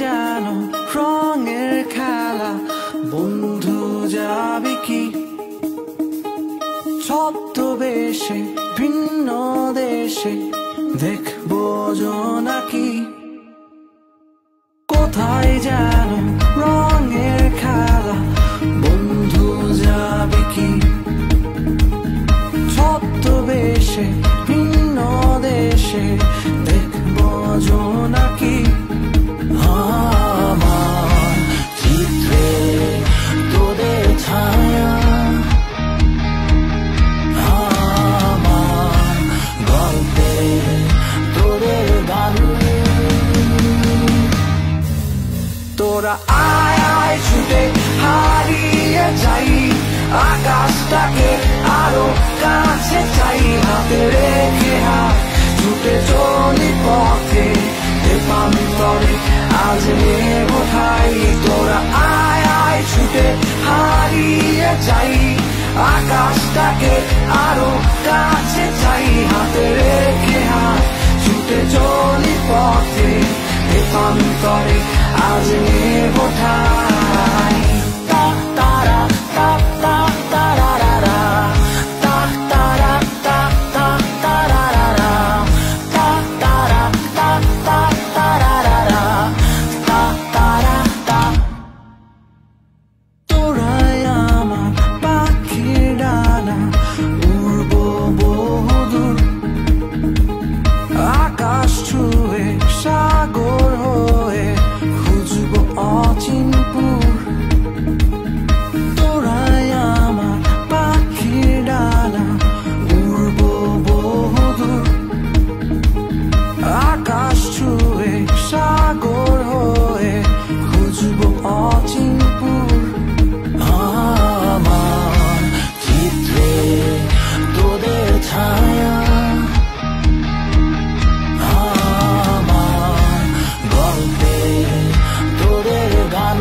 যেন রঙের খেলা, বন্ধু যাবে কি ছদ্মবেশে ভিন্ন দেশে, দেখবো জোনাকি। কোথায় যেন রঙের খেলা, বন্ধু যাবে কি ছদ্মবেশে ভিন্ন দেশে, দেখবো জোনাকি। আমার চিত্রে তোদের ছায়া, আমার গল্পে তোদের গান। তোরা আয় আয় ছুটে হারিয়ে যাই, আকাশটাকে আরো কাছে চাই, হাতে রেখে হাত ছুটে চলি পথে প্রান্তরে, আজ নেব ঠাই। তোরা আয় আয় ছুটে হারিয়ে যাই, আকাশটাকে আরো কাছে চাই, হাতে রেখে হাত ছুটে চলি পথে প্রান্তরে, আজ নেব ঠাই। তারা তা তা তারারা, তা তারা তা তা তারারা, তা তারা তা তা তারারা, তা তারা তা। তোরাই আমার পাখির ডানা, উড়বো বহুদূর, আকাশ ছুঁয়ে সাগর হয়ে খুঁজবো অচিনপুর। তোরাই আমার পাখির ডানা, উড়বো বহুদূর, আকাশ ছুঁয়ে সাগর হয়ে খুঁজবো অচিনপুর। আমার চিত্রে তোদের ছায়া, আমার গল্পে তোদের গান।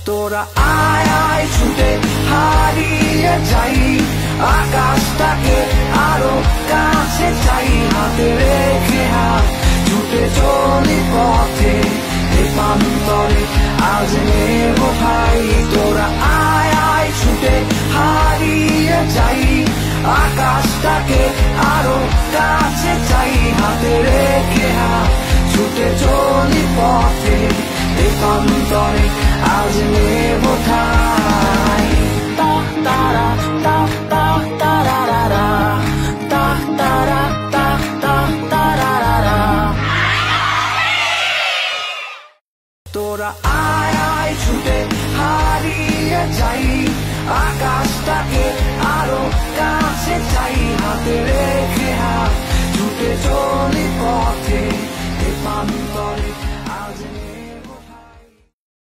তোরা আয় আয় ছুটে হারিয়ে যাই, আকাশটাকে আরো কাছে চাই, হাতে রেখে হাত ছুটে চলি পথে প্রান্তরে, আজ নেব ঠাই। তোরা আয় আয় ছুটে হারিয়ে যাই, আকাশটাকে আরো কাছে চাই, হাতে রেখে হাত ছুটে চলি পথে প্রান্তরে, আজ নেব ঠাই। তা তারা তা তা তারারা, তা তারা তা তা তারারা। তোরা আয় আয় ছুটে হারিয়ে যাই, আকাশটাকে